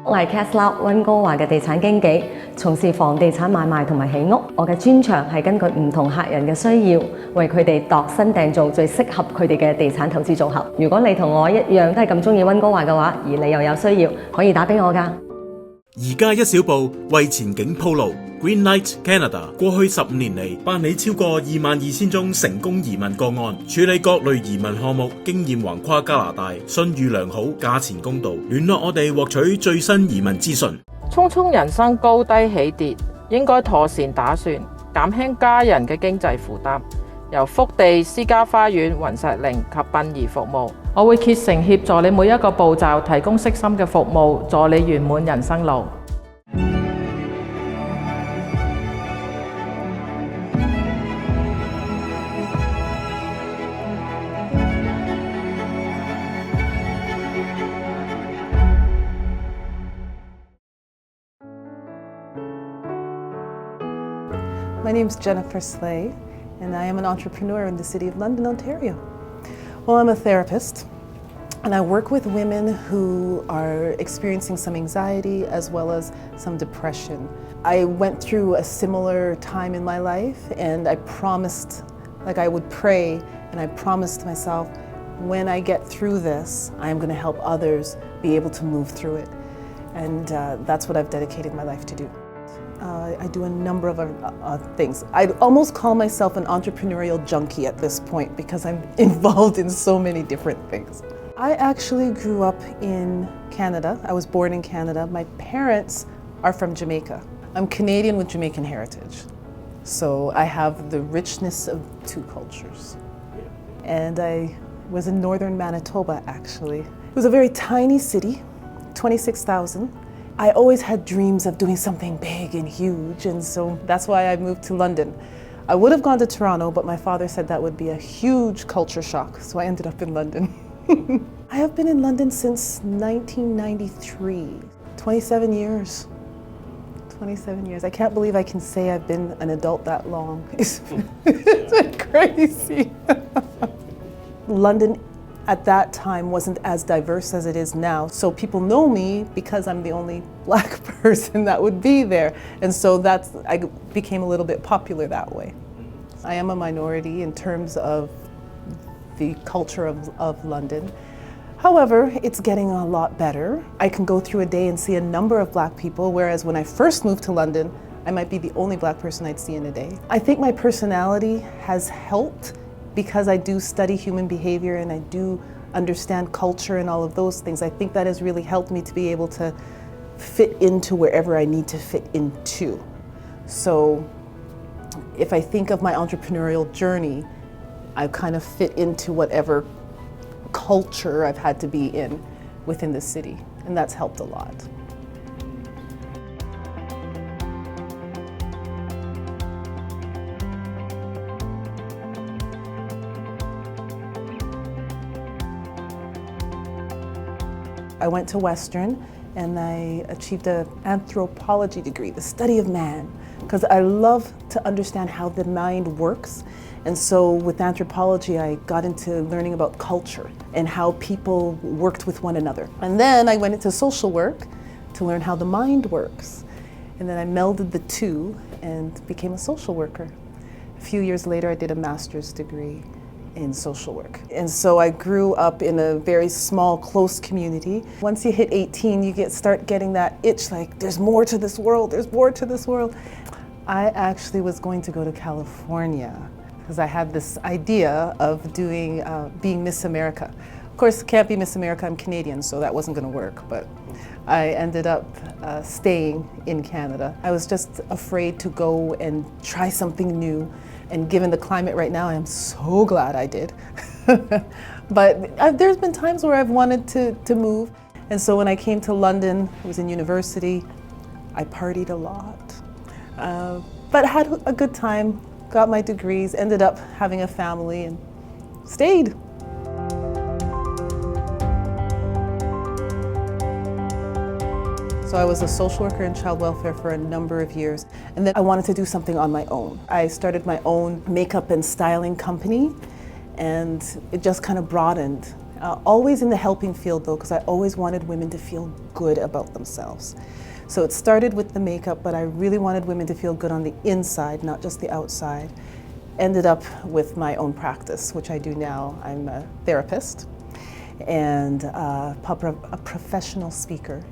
我係 Casla 溫哥華嘅地產經紀，從事房地產買賣同埋起屋。我嘅專長係根據唔同客人嘅需要，為佢哋度身訂造最適合佢哋嘅地產投資組合。如果你同我一樣都係咁鍾意溫哥華嘅話，而你又有需要，可以打俾我㗎。而家一小步為前景鋪路 ，Greenlight Canada 過去15年嚟辦理超過22,000宗成功移民個案，處理各類移民項目，經驗橫跨加拿大，信譽良好，價錢公道。聯絡我哋獲取最新移民資訊。匆匆人生高低起跌，應該妥善打算，減輕家人嘅經濟負擔。由福地私家花園、雲石陵及殯儀服務，我會竭誠協助你每一個步驟，提供悉心嘅服務，助你圓滿人生路。My name is Jennifer and I am an entrepreneur in the city of London, Ontario. Well, I'm a therapist, and I work with women who are experiencing some anxiety as well as some depression. I went through a similar time in my life, and I promised, like I would pray, and I promised myself, when I get through this, I am going to help others be able to move through it. And that's what I've dedicated my life to do. I do a number of things. I'd almost call myself an entrepreneurial junkie at this point because I'm involved in so many different things. I actually grew up in Canada. I was born in Canada. My parents are from Jamaica. I'm Canadian with Jamaican heritage. So I have the richness of two cultures. And I was in northern Manitoba, actually. It was a very tiny city, 26,000. I always had dreams of doing something big and huge, and so that's why I moved to London. I would have gone to Toronto, but my father said that would be a huge culture shock, so I ended up in London. I have been in London since 1993, 27 years. 27 years. I can't believe I can say I've been an adult that long. It's crazy. London at that time wasn't as diverse as it is now. So people know me because I'm the only black person that would be there. And so I became a little bit popular that way. I am a minority in terms of the culture of London. However, it's getting a lot better. I can go through a day and see a number of black people, whereas when I first moved to London, I might be the only black person I'd see in a day. I think my personality has helped because I do study human behavior and I do understand culture and all of those things. I think that has really helped me to be able to fit into wherever I need to fit into. So if I think of my entrepreneurial journey, I kind of fit into whatever culture I've had to be in within the city, and that's helped a lot. I went to Western and I achieved an anthropology degree, the study of man, because I love to understand how the mind works. And so with anthropology, I got into learning about culture and how people worked with one another. And then I went into social work to learn how the mind works. And then I melded the two and became a social worker. A few years later, I did a master's degree in social work. And so I grew up in a very small, close community. Once you hit 18, you start getting that itch, like there's more to this world, there's more to this world. I actually was going to go to California because I had this idea of being Miss America. Of course, can't be Miss America, I'm Canadian, so that wasn't gonna work, but I ended up staying in Canada. I was just afraid to go and try something new. And given the climate right now, I'm so glad I did. But there's been times where I've wanted to move. And so when I came to London, I was in university, I partied a lot. But had a good time, got my degrees, ended up having a family and stayed. So I was a social worker in child welfare for a number of years, and then I wanted to do something on my own. I started my own makeup and styling company, and it just kind of broadened. Always in the helping field though, because I always wanted women to feel good about themselves. So it started with the makeup, but I really wanted women to feel good on the inside, not just the outside. Ended up with my own practice, which I do now. I'm a therapist and a professional speaker.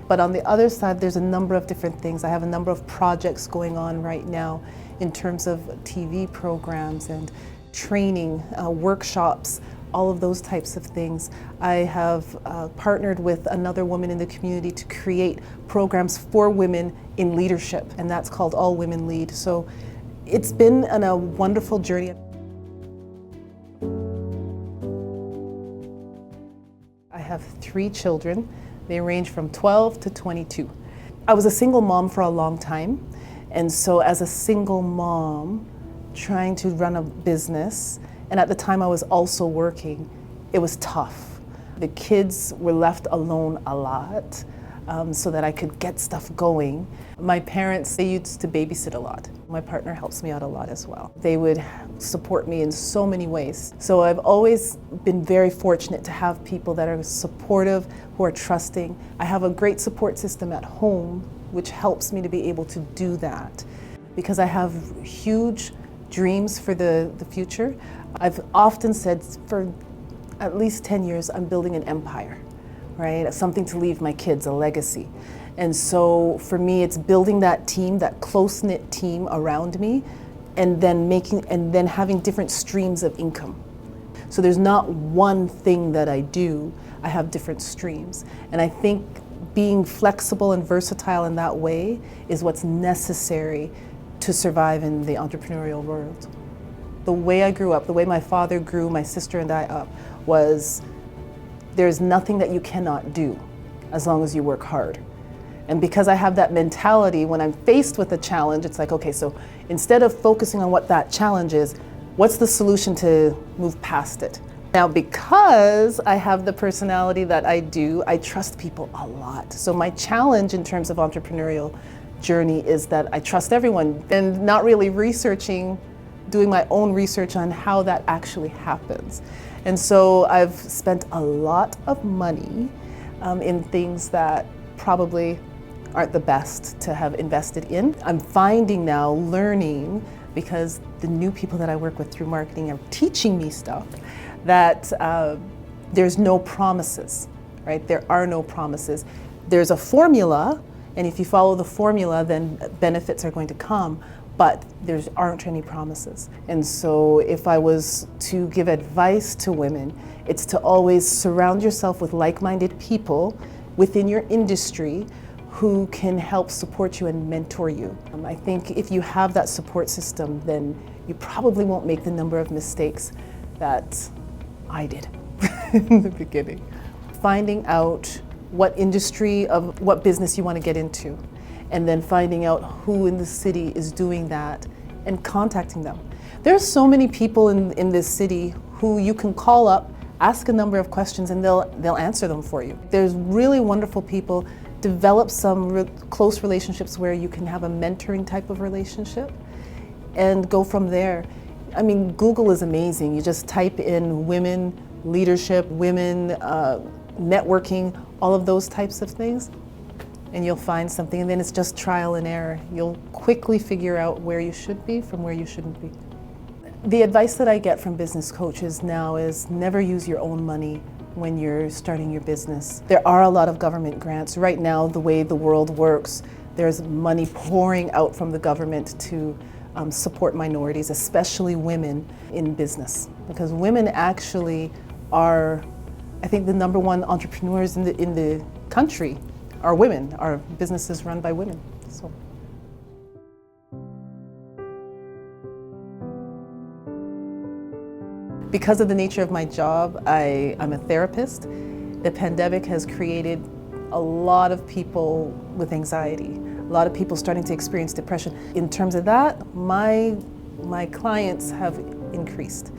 But on the other side, there's a number of different things. I have a number of projects going on right now in terms of TV programs and training, workshops, all of those types of things. I have partnered with another woman in the community to create programs for women in leadership, and that's called All Women Lead. So it's been a wonderful journey. I have 3 children. They range from 12 to 22. I was a single mom for a long time, and so as a single mom, trying to run a business, and at the time I was also working, it was tough. The kids were left alone a lot so that I could get stuff going. My parents, they used to babysit a lot. My partner helps me out a lot as well. They would support me in so many ways. So I've always been very fortunate to have people that are supportive, who are trusting. I have a great support system at home, which helps me to be able to do that. Because I have huge dreams for the future. I've often said for at least 10 years, I'm building an empire, right? Something to leave my kids, a legacy. And so for me, it's building that team, that close-knit team around me, and then having different streams of income. So there's not one thing that I do, I have different streams. And I think being flexible and versatile in that way is what's necessary to survive in the entrepreneurial world. The way I grew up, the way my father grew my sister and I up, was there's nothing that you cannot do as long as you work hard. And because I have that mentality, when I'm faced with a challenge, it's like, okay, so instead of focusing on what that challenge is, what's the solution to move past it? Now, because I have the personality that I do, I trust people a lot. So my challenge in terms of entrepreneurial journey is that I trust everyone and not really doing my own research on how that actually happens. And so I've spent a lot of money in things that probably aren't the best to have invested in. I'm finding now, learning, because the new people that I work with through marketing are teaching me stuff, that there's no promises, right? There are no promises. There's a formula, and if you follow the formula, then benefits are going to come, but there aren't any promises. And so if I was to give advice to women, it's to always surround yourself with like-minded people within your industry who can help support you and mentor you. I think if you have that support system, then you probably won't make the number of mistakes that I did in the beginning. Finding out what industry of what business you want to get into, and then finding out who in the city is doing that and contacting them. There's so many people in this city who you can call up, ask a number of questions, and they'll answer them for you. There's really wonderful people. Develop some close relationships where you can have a mentoring type of relationship and go from there. I mean, Google is amazing. You just type in women leadership, women networking, all of those types of things, and you'll find something, and then it's just trial and error. You'll quickly figure out where you should be from where you shouldn't be. The advice that I get from business coaches now is never use your own money when you're starting your business. There are a lot of government grants. Right now, the way the world works, there's money pouring out from the government to support minorities, especially women in business. Because women actually are, I think, the #1 entrepreneurs in the country are women. Our businesses run by women. So. Because of the nature of my job, I'm a therapist. The pandemic has created a lot of people with anxiety, a lot of people starting to experience depression. In terms of that, my clients have increased.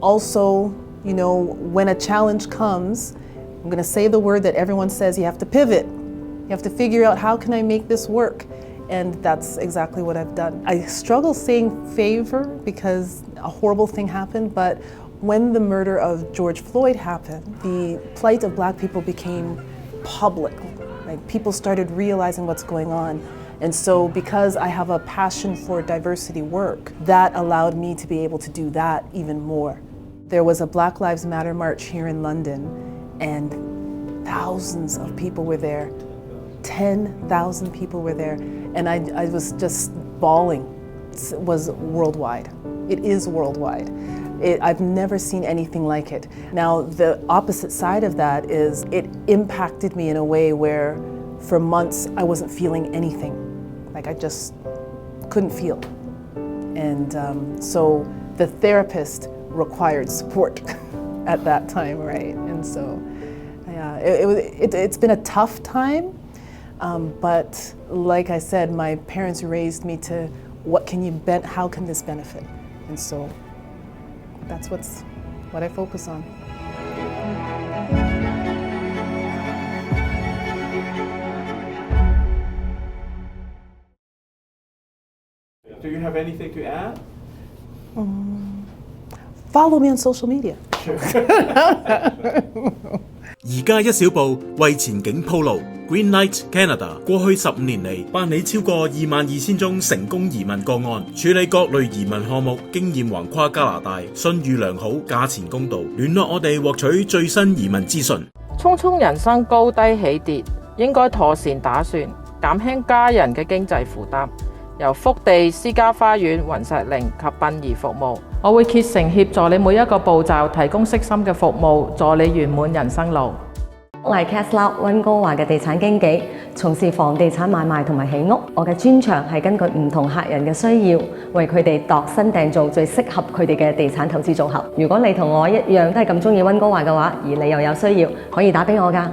Also, you know, when a challenge comes, I'm going to say the word that everyone says, you have to pivot. You have to figure out, how can I make this work? And that's exactly what I've done. I struggle saying favor because a horrible thing happened, but When the murder of George Floyd happened, the plight of Black people became public. Like, people started realizing what's going on. And so because I have a passion for diversity work, that allowed me to be able to do that even more. There was a Black Lives Matter march here in London, and thousands of people were there. 10,000 people were there, and I was just bawling. It was worldwide. It is worldwide. I've never seen anything like it. Now, the opposite side of that is it impacted me in a way where for months I wasn't feeling anything. Like, I just couldn't feel. And so the therapist required support at that time, right? And so, yeah, it's been a tough time, but like I said, my parents raised me to how can this benefit? And so that's what I focus on. Do you have anything to add? Follow me on social media. 而家一小步為前景鋪路 Greenlight Canada 過去15年嚟辦理超過22,000宗成功移民個案，處理各類移民項目，經驗橫跨加拿大，信譽良好，價錢公道。聯絡我哋獲取最新移民資訊。匆匆人生高低起跌，應該妥善打算，減輕家人嘅經濟負擔。由福地私家花園、雲石陵及殯儀服務，我會竭誠協助你每一個步驟，提供悉心嘅服務，助你圓滿人生路。我係 Casla 溫哥華嘅地產經紀，從事房地產買賣同埋起屋。我嘅專長係根據唔同客人嘅需要，為佢哋度身訂造最適合佢哋嘅地產投資組合。如果你同我一樣都係咁鍾意溫哥華嘅話，而你又有需要，可以打俾我㗎。